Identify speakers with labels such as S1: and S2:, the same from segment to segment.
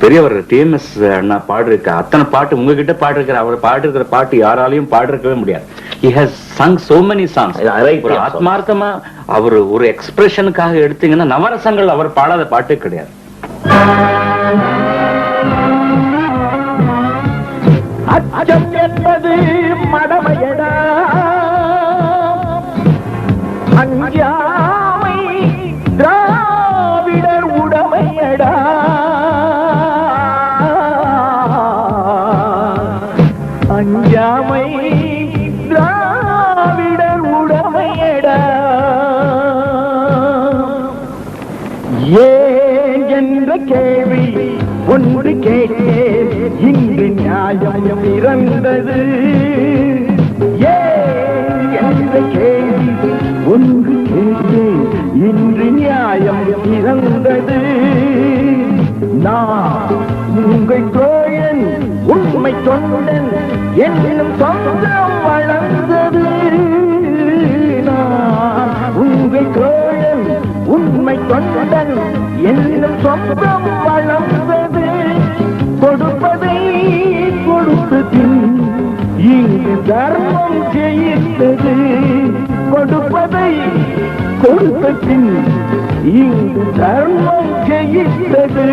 S1: பெரியவர் டிஎம்எஸ் அண்ணா பாடிருக்க அத்தனை பாட்டு உங்ககிட்ட பாடிருக்கிற அவர் பாடிருக்கிற பாட்டு யாராலையும் பாடிருக்கவே முடியாது. He has sung so many songs. ஒரு ஆத்மார்த்தமா அவர் ஒரு எக்ஸ்பிரஷனுக்காக எடுத்தீங்கன்னா நவரசங்கள் அவர் பாடாத பாட்டே கிடையாது.
S2: அச்சம் என்பது மடமையடா, அஞ்சாமை திராவிடர் உடமையடா. அஞ்சாமை திராவிடர் உடமையடா. ஏன் என்ற கேள்வி ஒன்று கேட்டேன், இங்கு நியாயம் பிறந்தது. ஏன் என்ற கேள்வி ஒன்று கேட்டேன், இன்று நியாயம் பிறந்தது. நான் உங்கள் தோழன் உண்மை தொண்டன் என்னும் சொந்தம் வளர்ந்தது. நான் உங்கள் தோழன் உண்மை தொண்டன் என்னும் சொந்தம் வளர்ந்தது. கொடுப்பதை கொடுத்து இங்கு தர்மம் ஜெயித்தது. கொடுப்பதை கொடுத்து இங்கு தர்மம் ஜெயித்தது.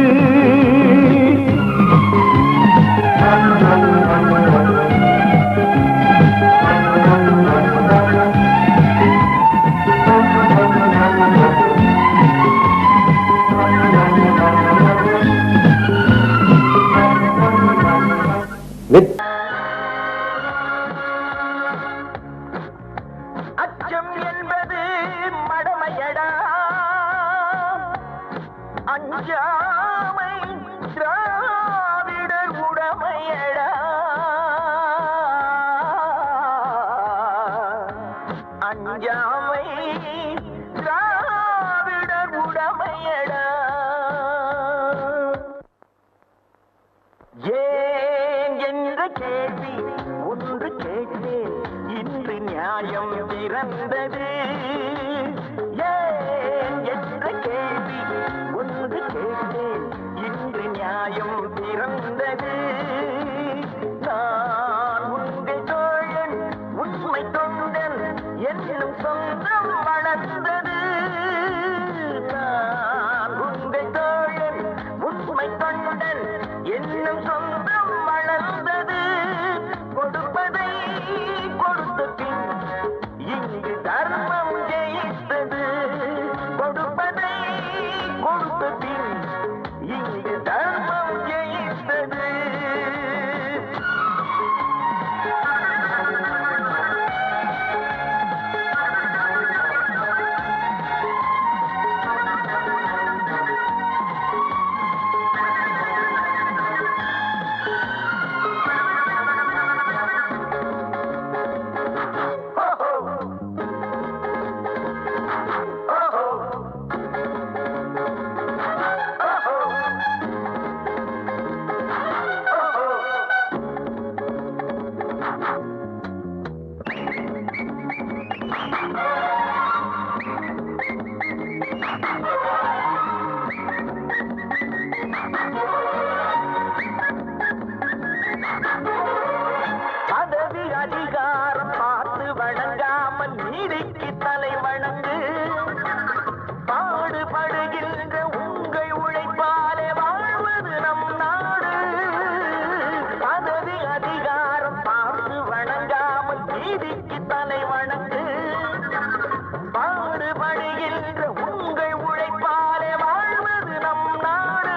S2: அச்சம் என்பது மடமையடா, அஞ்சாமை திராவிடர் உடமையடா. அஞ்சாமை திராவிடர் உடமையடா. ஏன் என்ற கேள்வி ஒன்று கேட்டேன், இன்று நியாயம் பிறந்தது. ஏன் என்ற கேள்வி ஒன்று கேட்டேன், இன்று நியாயம் பிறந்தது. நான் உங்கள் தோழன் உண்மை தொண்டன் என்னும் சொந்தம் வளர்ந்தது. நான் உங்கள் தோழன் உண்மை தொண்டன் என்னும் சொந்தம் வளர்ந்தது. கொடுப்பதை கொடுத்த பின் இங்கு தர்மம் ஜெயித்தது. கொடுப்பதை கொடுத்த பின் இங்கு தர்மம் ஜெயித்தது. பதவி அதிகாரம் பார்த்து வணங்காமல் நீதிக்கு தலை வணங்கு. பாடுபடுகின்ற உங்கள் உழைப்பாலே வாழ்வது நம் நாடு. பதவி அதிகாரம் பார்த்து வணங்காமல் நீதிக்கு தலை வணங்கு. பாடுபடுகின்ற உங்கள் உழைப்பாலே வாழ்வது நம் நாடு.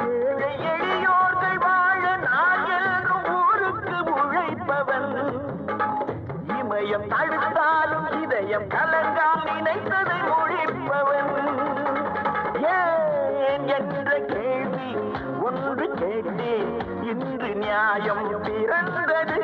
S2: ஏழை எளியோர்கள் வாழ நான் என்றும் ஊருக்கு உழைப்பவன். இமயம் தடுத்தாலும் இதயம் கலங்கால் நினைத்ததை ஒழிப்பவன். ஏன் என்ற கேள்வி ஒன்று கேட்டேன், இன்று நியாயம் பிறந்தது.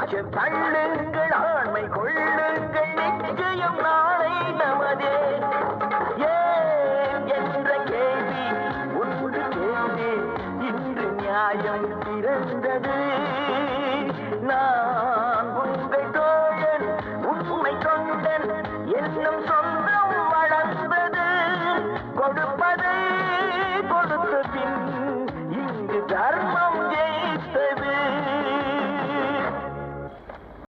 S2: அடிச்சு தள்ளுங்கள் ஆண்மை கொள்ளுங்கள் நிச்சயம் நாளை நமதே ஏன் என்ற கேள்வி ஒன்று கேள்வி இன்று நியாயம் பிறந்தது நான் உங்கள் தோழன் உண்மை தொண்டன் என்னும் சொந்தம் வளர்ந்தது கொடுப்பது